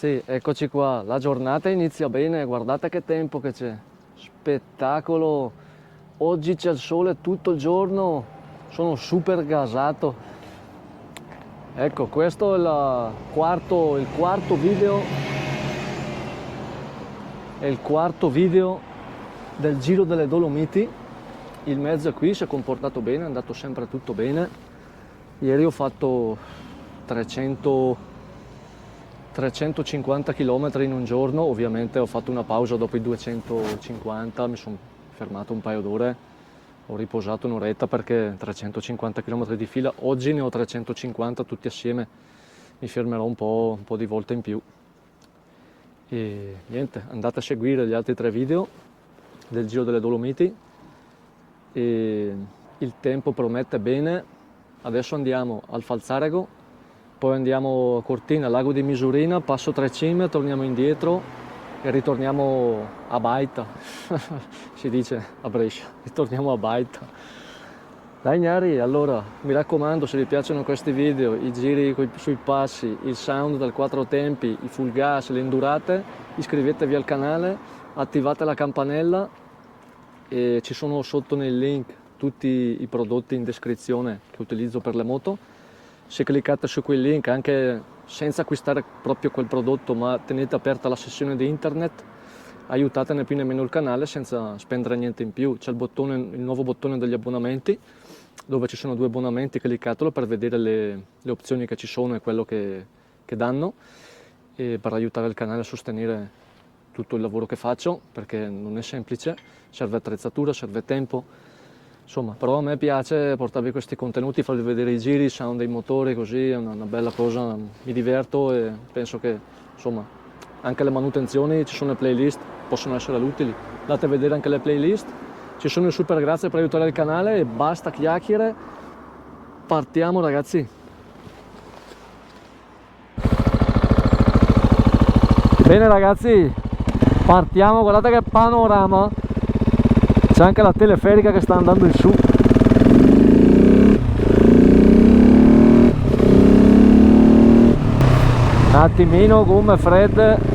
ragazzi, eccoci qua, la giornata inizia bene, guardate che tempo che c'è, spettacolo, oggi c'è il sole tutto il giorno, sono super gasato. Ecco, questo è il quarto video del Giro delle Dolomiti. Il mezzo è qui, si è comportato bene, è andato sempre tutto bene. Ieri ho fatto 350 km in un giorno, ovviamente ho fatto una pausa dopo i 250, mi sono fermato un paio d'ore, ho riposato un'oretta perché 350 km di fila, oggi ne ho 350 tutti assieme, mi fermerò un po' di volte in più. E niente, andate a seguire gli altri 3 video del Giro delle Dolomiti e il tempo promette bene. Adesso andiamo al Falzarego, poi andiamo a Cortina, Lago di Misurina, passo 3 cime, torniamo indietro e ritorniamo a Baita, si dice a Brescia, ritorniamo a Baita. Dai gnari, allora mi raccomando, se vi piacciono questi video, i giri sui passi, il sound dal 4 tempi, i full gas, le endurate, iscrivetevi al canale, attivate la campanella e ci sono sotto nel link tutti i prodotti in descrizione che utilizzo per le moto. Se cliccate su quel link, anche senza acquistare proprio quel prodotto, ma tenete aperta la sessione di internet, aiutate né più né meno il canale senza spendere niente in più. C'è il nuovo bottone degli abbonamenti, dove ci sono 2 abbonamenti, cliccatelo per vedere le opzioni che ci sono e quello che danno, e per aiutare il canale a sostenere tutto il lavoro che faccio, perché non è semplice, serve attrezzatura, serve tempo, insomma, però a me piace portarvi questi contenuti, farvi vedere i giri, i sound dei motori, così è una bella cosa, mi diverto e penso che, insomma, anche le manutenzioni, ci sono le playlist, possono essere utili, andate a vedere anche le playlist, ci sono i super grazie per aiutare il canale e basta chiacchiere, partiamo ragazzi. Bene ragazzi, partiamo, guardate che panorama, c'è anche la teleferica che sta andando in su. Un attimino, gomme fredde.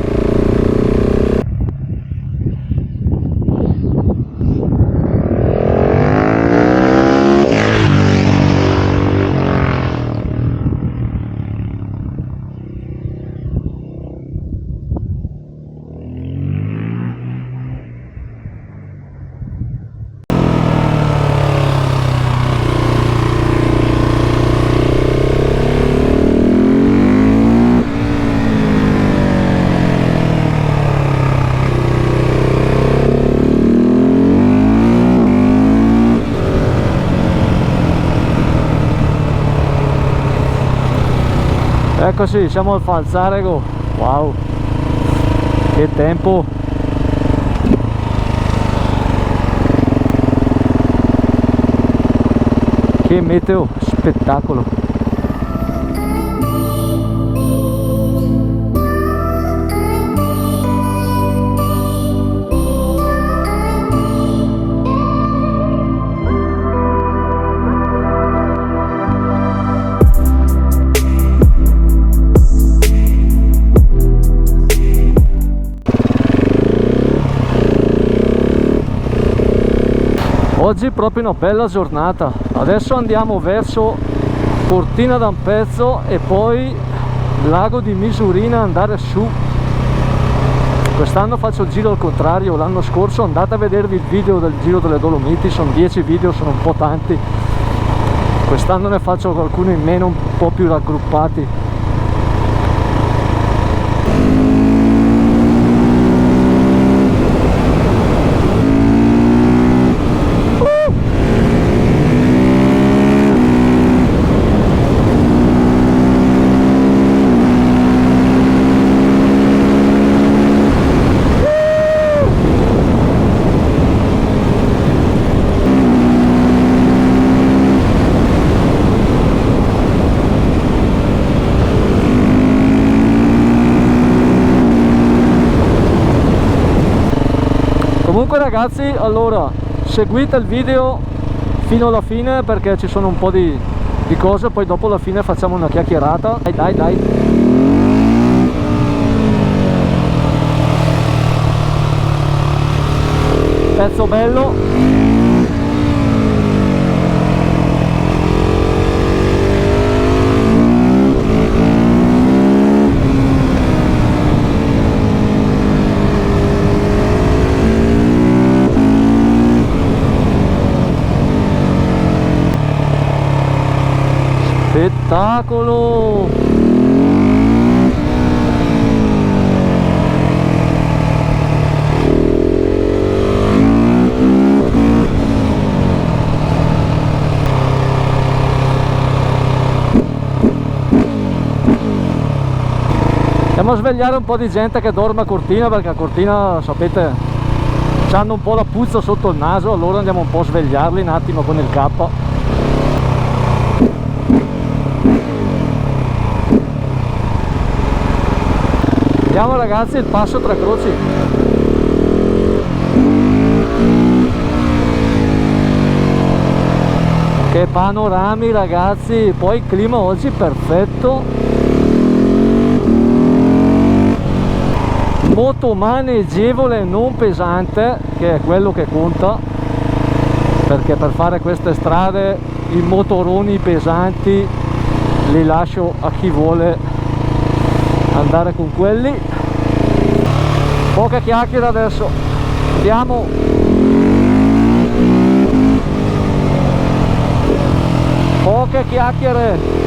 Eccoci, siamo al Falzarego, wow, che tempo! Che meteo, spettacolo! Oggi è proprio una bella giornata. Adesso andiamo verso Cortina d'Ampezzo e poi Lago di Misurina, andare su. Quest'anno faccio il giro al contrario, l'anno scorso andate a vedervi il video del Giro delle Dolomiti, sono 10 video, sono un po' tanti. Quest'anno ne faccio qualcuno in meno, un po' più raggruppati. Comunque ragazzi, allora seguite il video fino alla fine perché ci sono un po' di cose, poi dopo alla fine facciamo una chiacchierata. Dai. pezzo bello. Spettacolo! Andiamo a svegliare un po' di gente che dorme a Cortina, perché a Cortina, sapete, hanno un po' la puzza sotto il naso, allora andiamo un po' a svegliarli un attimo con il K. Vediamo ragazzi il passo Tre Croci. Che panorami ragazzi, poi il clima oggi perfetto. Moto maneggevole, non pesante, che è quello che conta, perché per fare queste strade i motoroni pesanti li lascio a chi vuole andare con quelli. Poche chiacchiere adesso, andiamo. Poche chiacchiere.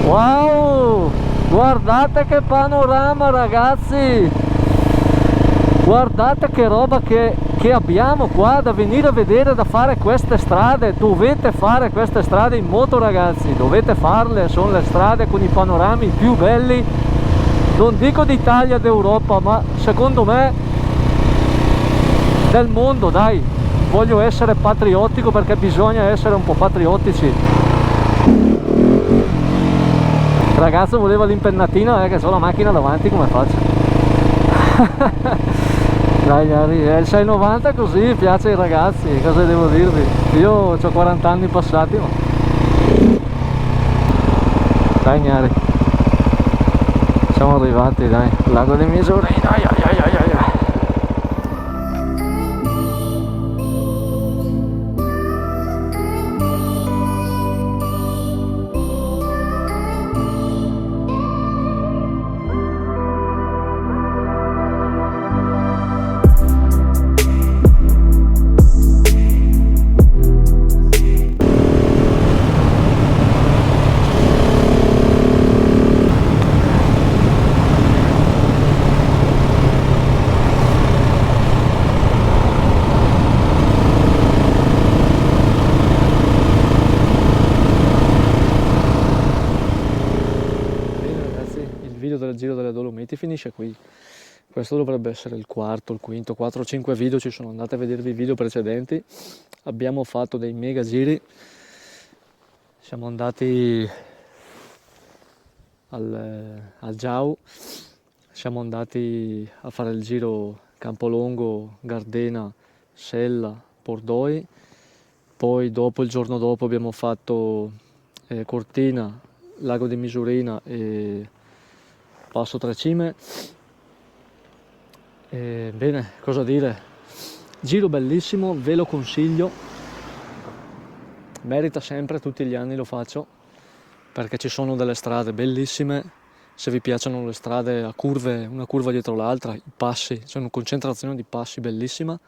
Wow, guardate che panorama ragazzi, guardate che roba che abbiamo qua da venire a vedere, da fare queste strade. Dovete fare queste strade in moto ragazzi, dovete farle, sono le strade con i panorami più belli, non dico d'Italia, d'Europa, ma secondo me del mondo, dai. Voglio essere patriottico perché bisogna essere un po' patriottici. Il ragazzo voleva l'impennatina, che ho la macchina davanti, come faccio? Dai, è il 690 così, piace ai ragazzi, cosa devo dirvi? Io ho 40 anni passati, ma... Dai Gnari, siamo arrivati, dai, Lago di Misurina, del Giro delle Dolomiti finisce qui. Questo dovrebbe essere il quarto, il quinto, 4 o 5 video ci sono, andate a vedervi i video precedenti. Abbiamo fatto dei mega giri, siamo andati al Giau, siamo andati a fare il giro Campolongo, Gardena, Sella, Pordoi, poi dopo, il giorno dopo abbiamo fatto Cortina, Lago di Misurina e Passo Tre Cime. Bene, cosa dire, giro bellissimo, ve lo consiglio, merita sempre, tutti gli anni lo faccio perché ci sono delle strade bellissime, se vi piacciono le strade a curve, una curva dietro l'altra, i passi, c'è una concentrazione di passi bellissima.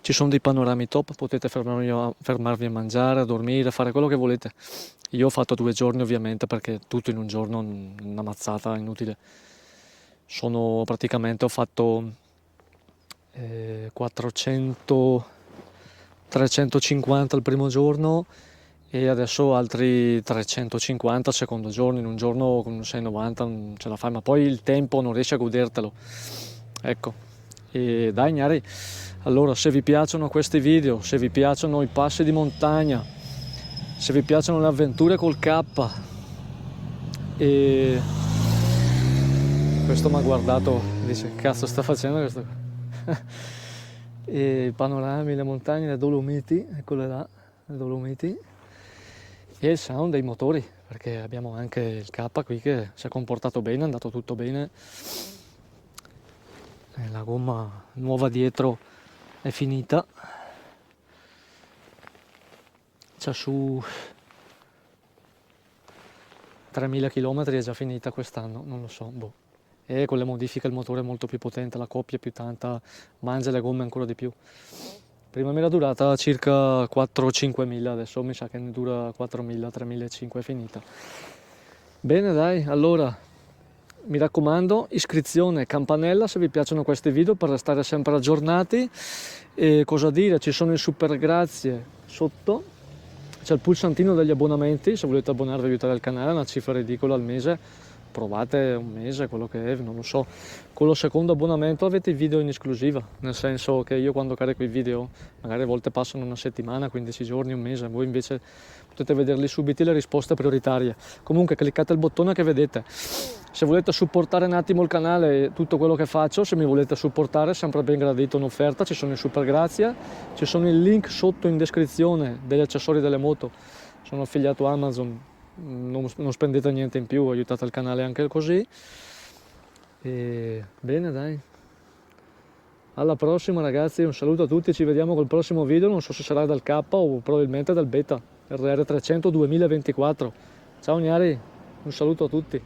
Ci sono dei panorami top, potete fermarvi a mangiare, a dormire, fare quello che volete. Io ho fatto 2 giorni ovviamente perché tutto in un giorno è una mazzata inutile. Praticamente ho fatto 350 il primo giorno e adesso altri 350 al secondo giorno. In un giorno con 690 non ce la fai, ma poi il tempo non riesci a godertelo. Ecco, e dai gnari, allora se vi piacciono questi video, se vi piacciono i passi di montagna, se vi piacciono le avventure col K, e questo mi ha guardato e dice cazzo sta facendo questo e i panorami, le montagne, le Dolomiti, eccole là, le Dolomiti, e il sound dei motori, perché abbiamo anche il K qui che si è comportato bene, è andato tutto bene, la gomma nuova dietro è finita, c'è su 3000 km, è già finita quest'anno, non lo so, boh. E con le modifiche il motore è molto più potente, la coppia è più tanta, mangia le gomme ancora di più. Prima mi era durata circa 4-5 mila, adesso mi sa che ne dura 4.000, 3.500, è finita. Bene dai, allora mi raccomando, iscrizione, campanella se vi piacciono questi video per restare sempre aggiornati. E cosa dire, ci sono i super grazie sotto, c'è il pulsantino degli abbonamenti, se volete abbonarvi e aiutare il canale, è una cifra ridicola al mese. Provate un mese, quello che è, non lo so. Con lo secondo abbonamento avete i video in esclusiva, nel senso che io quando carico i video magari a volte passano una settimana, 15 giorni, un mese, voi invece potete vederli subito, le risposte prioritarie. Comunque cliccate il bottone che vedete. Se volete supportare un attimo il canale e tutto quello che faccio, se mi volete supportare, è sempre ben gradito un'offerta, ci sono i super grazie, ci sono il link sotto in descrizione degli accessori delle moto, sono affiliato a Amazon. Non spendete niente in più, aiutate il canale anche così. E bene dai, alla prossima ragazzi, un saluto a tutti, ci vediamo col prossimo video, non so se sarà dal K o probabilmente dal beta RR300 2024. Ciao gnari, un saluto a tutti.